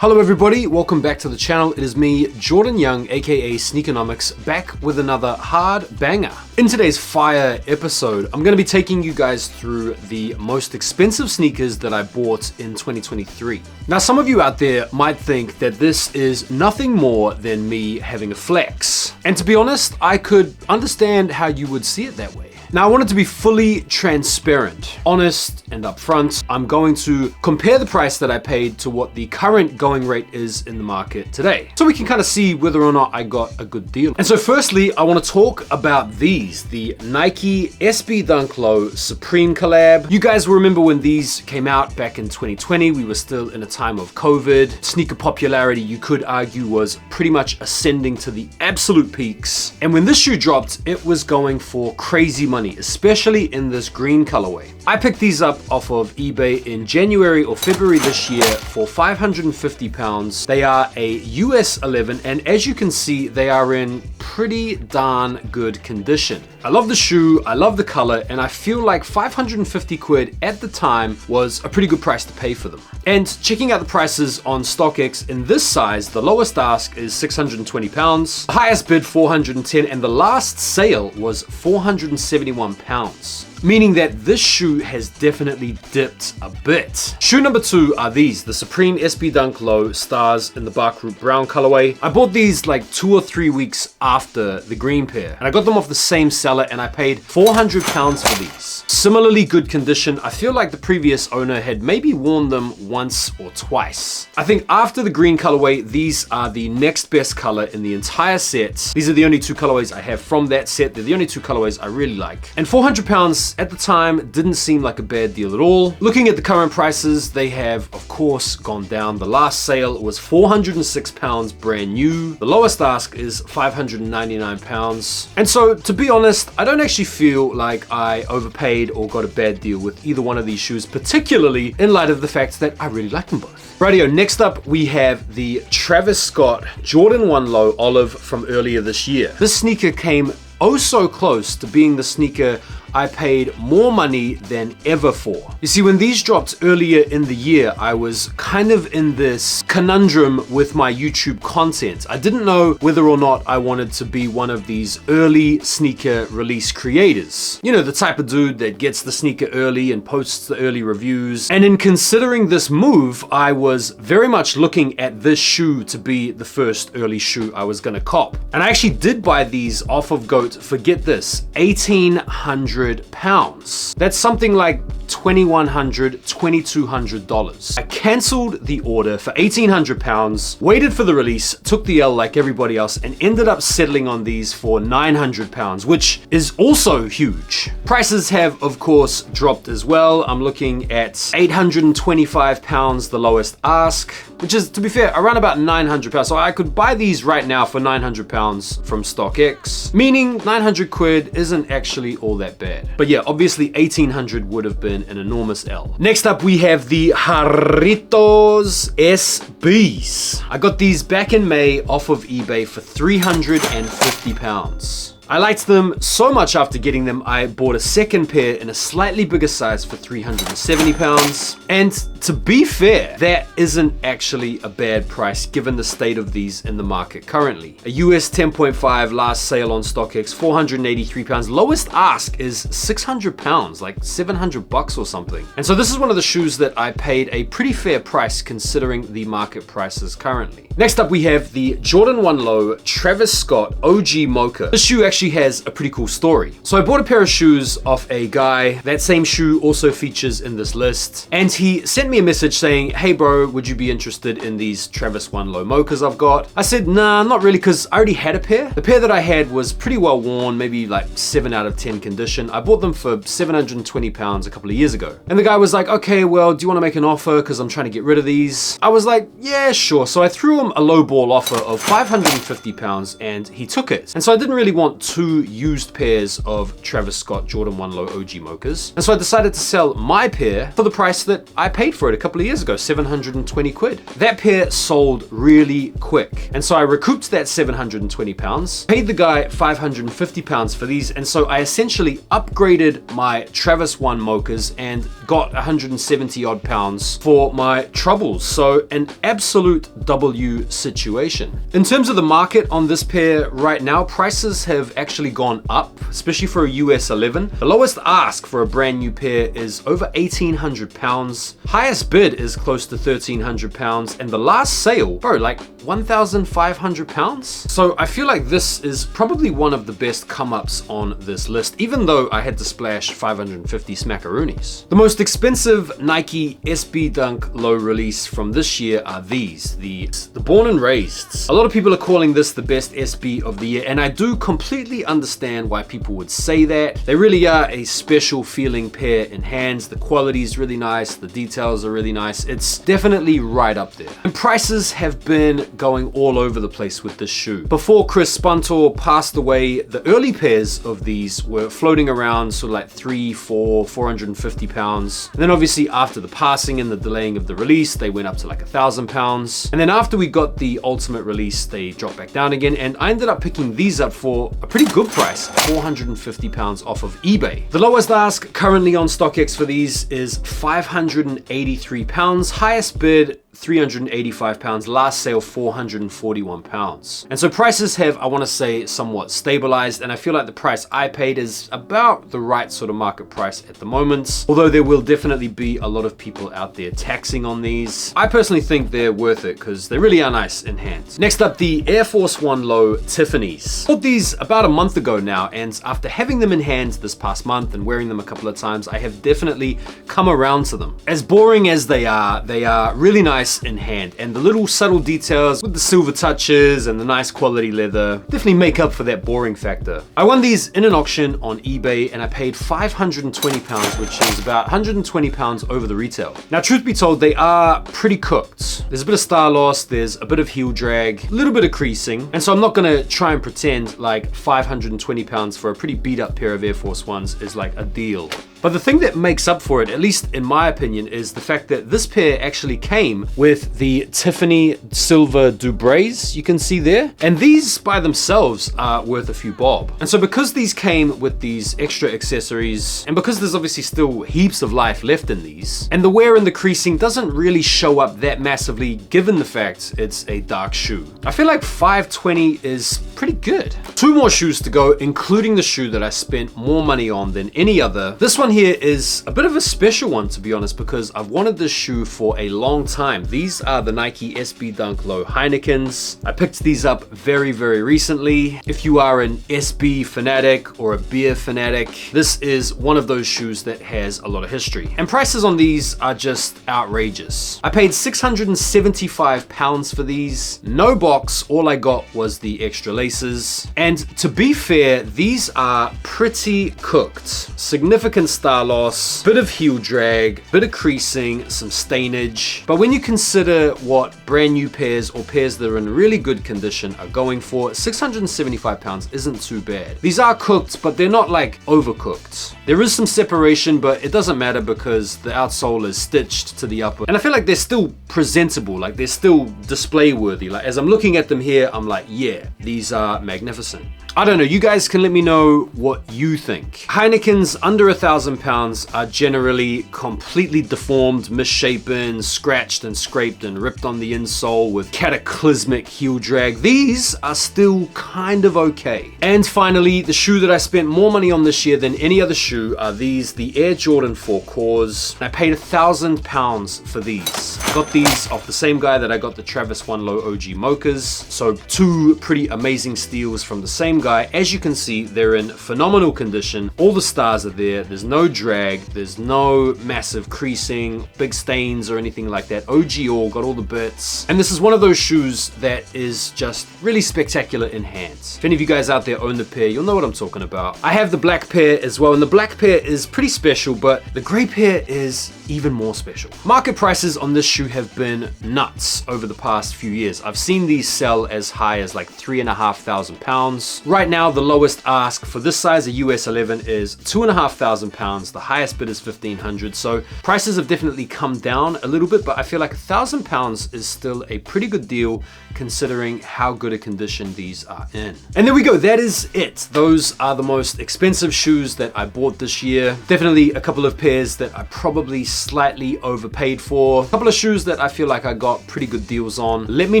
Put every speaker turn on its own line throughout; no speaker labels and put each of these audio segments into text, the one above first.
Hello everybody, welcome back to the channel. It is me, Jordan Young, aka Sneakonomics, back with another hard banger. In today's fire episode, I'm going to be taking you guys through the most expensive sneakers that I bought in 2023. Now, some of you out there might think that this is nothing more than me having a flex. And to be honest, I could understand how you would see it that way. Now, I wanted to be fully transparent, honest, and upfront. I'm going to compare the price that I paid to what the current going rate is in the market today, so we can kind of see whether or not I got a good deal. And so firstly, I want to talk about these, the Nike SB Dunk Low Supreme collab. You guys will remember when these came out back in 2020. We were still in a time of COVID. Sneaker popularity, you could argue, was pretty much ascending to the absolute peaks. And when this shoe dropped, it was going for crazy money, especially in this green colorway. I picked these up off of eBay in January or February this year for 550 pounds. They are a US 11, and as you can see, they are in pretty darn good condition. I love the shoe, I love the color, and I feel like 550 quid at the time was a pretty good price to pay for them. And checking out the prices on StockX, in this size, the lowest ask is 620 pounds, the highest bid 410, and the last sale was 471 pounds. Meaning that this shoe has definitely dipped a bit. Shoe number 2 are these, the Supreme SB Dunk Low Stars in the Bark Root Brown colorway. I bought these like 2 or 3 weeks after the green pair, and I got them off the same seller, and I paid 400 pounds for these. Similarly good condition. I feel like the previous owner had maybe worn them once or twice. I think after the green colorway, these are the next best color in the entire set. These are the only 2 colorways I have from that set. They're the only 2 colorways I really like. And 400 pounds at the time didn't seem like a bad deal at all. Looking at the current prices, they have of course gone down. The last sale was 406 pounds brand new. The lowest ask is 599 pounds. And so, to be honest, I don't actually feel like I overpaid or got a bad deal with either one of these shoes, particularly in light of the fact that I really like them both. Rightio, next up we have the Travis Scott Jordan 1 Low Olive from earlier this year. This sneaker came oh so close to being the sneaker I paid more money than ever for. You see, when these dropped earlier in the year, I was kind of in this conundrum with my YouTube content. I didn't know whether or not I wanted to be one of these early sneaker release creators. You know, the type of dude that gets the sneaker early and posts the early reviews. And in considering this move, I was very much looking at this shoe to be the first early shoe I was gonna cop. And I actually did buy these off of GOAT for, get this, 1,800 pounds. That's something like $2,100, $2,200. I cancelled the order for 1,800 pounds, waited for the release, took the L like everybody else, and ended up settling on these for 900 pounds, which is also huge. Prices have, of course, dropped as well. I'm looking at 825 pounds, the lowest ask, which is, to be fair, around about 900 pounds. So I could buy these right now for 900 pounds from StockX, meaning 900 quid isn't actually all that bad. But yeah, obviously 1,800 would have been an enormous L. Next up, we have the Herms SBs. I got these back in May off of eBay for 350 pounds. I liked them so much after getting them, I bought a second pair in a slightly bigger size for 370 pounds. And to be fair, that isn't actually a bad price given the state of these in the market currently. A US 10.5 last sale on StockX, 483 pounds. Lowest ask is 600 pounds, like 700 bucks or something. And so this is one of the shoes that I paid a pretty fair price considering the market prices currently. Next up, we have the Jordan 1 Low Travis Scott OG Mocha. This shoe actually has a pretty cool story. So I bought a pair of shoes off a guy. That same shoe also features in this list. And he sent me a message saying, hey bro, would you be interested in these Travis 1 Low Mochas I've got? I said, nah, not really, because I already had a pair. The pair that I had was pretty well worn, maybe like 7 out of 10 condition. I bought them for 720 pounds a couple of years ago. And the guy was like, okay, well, do you want to make an offer? Because I'm trying to get rid of these. I was like, yeah, sure. So I threw him a low ball offer of 550 pounds and he took it. And so I didn't really want 2 used pairs of Travis Scott Jordan 1 Low OG Mochas. And so I decided to sell my pair for the price that I paid for it a couple of years ago, 720 quid. That pair sold really quick. And so I recouped that 720 pounds, paid the guy 550 pounds for these. And so I essentially upgraded my Travis 1 Mochas and got 170 odd pounds for my troubles. So an absolute W situation. In terms of the market on this pair right now, prices have actually gone up, especially for a US 11. The lowest ask for a brand new pair is over 1,800 pounds. Highest bid is close to 1,300 pounds. And the last sale, bro, like 1,500 pounds. So I feel like this is probably one of the best come-ups on this list, even though I had to splash 550 smackaroonies. The most expensive Nike SB Dunk low release from this year are these, the Born and Raised. A lot of people are calling this the best SB of the year, and I do completely understand why people would say that. They really are a special feeling pair in hands. The quality is really nice, the details are really nice. It's definitely right up there. And prices have been going all over the place with this shoe. Before Chris Spuntor passed away, the early pairs of these were floating around sort of like 450 pounds. And then obviously after the passing and the delaying of the release, they went up to like 1,000 pounds. And then after we got the ultimate release, they dropped back down again. And I ended up picking these up for a pretty good price, 450 pounds off of eBay. The lowest ask currently on StockX for these is 583 pounds. Highest bid, 385 pounds, last sale 441 pounds. And so prices have, I want to say, somewhat stabilized, and I feel like the price I paid is about the right sort of market price at the moment, although there will definitely be a lot of people out there taxing on these. I personally think they're worth it because they really are nice in hand. Next up, the Air Force One Low Tiffany's. Bought these about a month ago now, and after having them in hand this past month and wearing them a couple of times, I have definitely come around to them. As boring as they are really nice in hand, and the little subtle details with the silver touches and the nice quality leather definitely make up for that boring factor. I won these in an auction on eBay and I paid 520 pounds, which is about 120 pounds over the retail. Now, truth be told, they are pretty cooked. There's a bit of star loss, there's a bit of heel drag, a little bit of creasing, and so I'm not gonna try and pretend like 520 pounds for a pretty beat up pair of Air Force Ones is like a deal. But the thing that makes up for it, at least in my opinion, is the fact that this pair actually came with the Tiffany Silver Dubrais, you can see there. And these by themselves are worth a few bob. And so because these came with these extra accessories, and because there's obviously still heaps of life left in these, and the wear and the creasing doesn't really show up that massively given the fact it's a dark shoe, I feel like 520 is pretty good. Two more shoes to go, including the shoe that I spent more money on than any other. This one here is a bit of a special one, to be honest, because I've wanted this shoe for a long time. These are the Nike SB Dunk Low Heinekens. I picked these up very, very recently. If you are an SB fanatic or a beer fanatic, this is one of those shoes that has a lot of history. And prices on these are just outrageous. I paid 675 pounds for these. No box, all I got was the extra laces. And to be fair, these are pretty cooked. Significant star loss, bit of heel drag, bit of creasing, some stainage. But when you consider what brand new pairs or pairs that are in really good condition are going for, 675 pounds isn't too bad. These are cooked, but they're not like overcooked. There is some separation, but it doesn't matter because the outsole is stitched to the upper. And I feel like they're still presentable, like they're still display worthy. Like as I'm looking at them here, I'm like, yeah, these are magnificent. I don't know, you guys can let me know what you think. Heinekens under 1,000 pounds are generally completely deformed, misshapen, scratched and scraped and ripped on the insole with cataclysmic heel drag. These are still kind of okay. And finally, the shoe that I spent more money on this year than any other shoe are these, the Air Jordan 4 Cores. I paid 1,000 pounds for these. I got these off the same guy that I got the Travis One Low OG Mochas. So two pretty amazing steals from the same guy. As you can see, they're in phenomenal condition. All the stars are there. There's no drag. There's no massive creasing, big stains or anything like that. OG all got all the bits. And this is one of those shoes that is just really spectacular in hands. If any of you guys out there own the pair, you'll know what I'm talking about. I have the black pair as well, and the black pair is pretty special, but the gray pair is even more special. Market prices on this shoe have been nuts over the past few years. I've seen these sell as high as like £3,500. Right now, the lowest ask for this size, a US 11, is £2,500. £1,000. The highest bid is £1,500. So prices have definitely come down a little bit, but I feel like £1,000 is still a pretty good deal considering how good a condition these are in. And there we go, that is it. Those are the most expensive shoes that I bought this year. Definitely a couple of pairs that I probably slightly overpaid for. A couple of shoes that I feel like I got pretty good deals on. Let me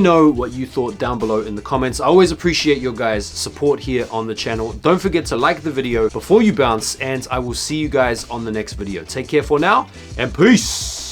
know what you thought down below in the comments. I always appreciate your guys' support here on the channel. Don't forget to like the video before you bounce, and I will see you guys on the next video. Take care for now, and peace!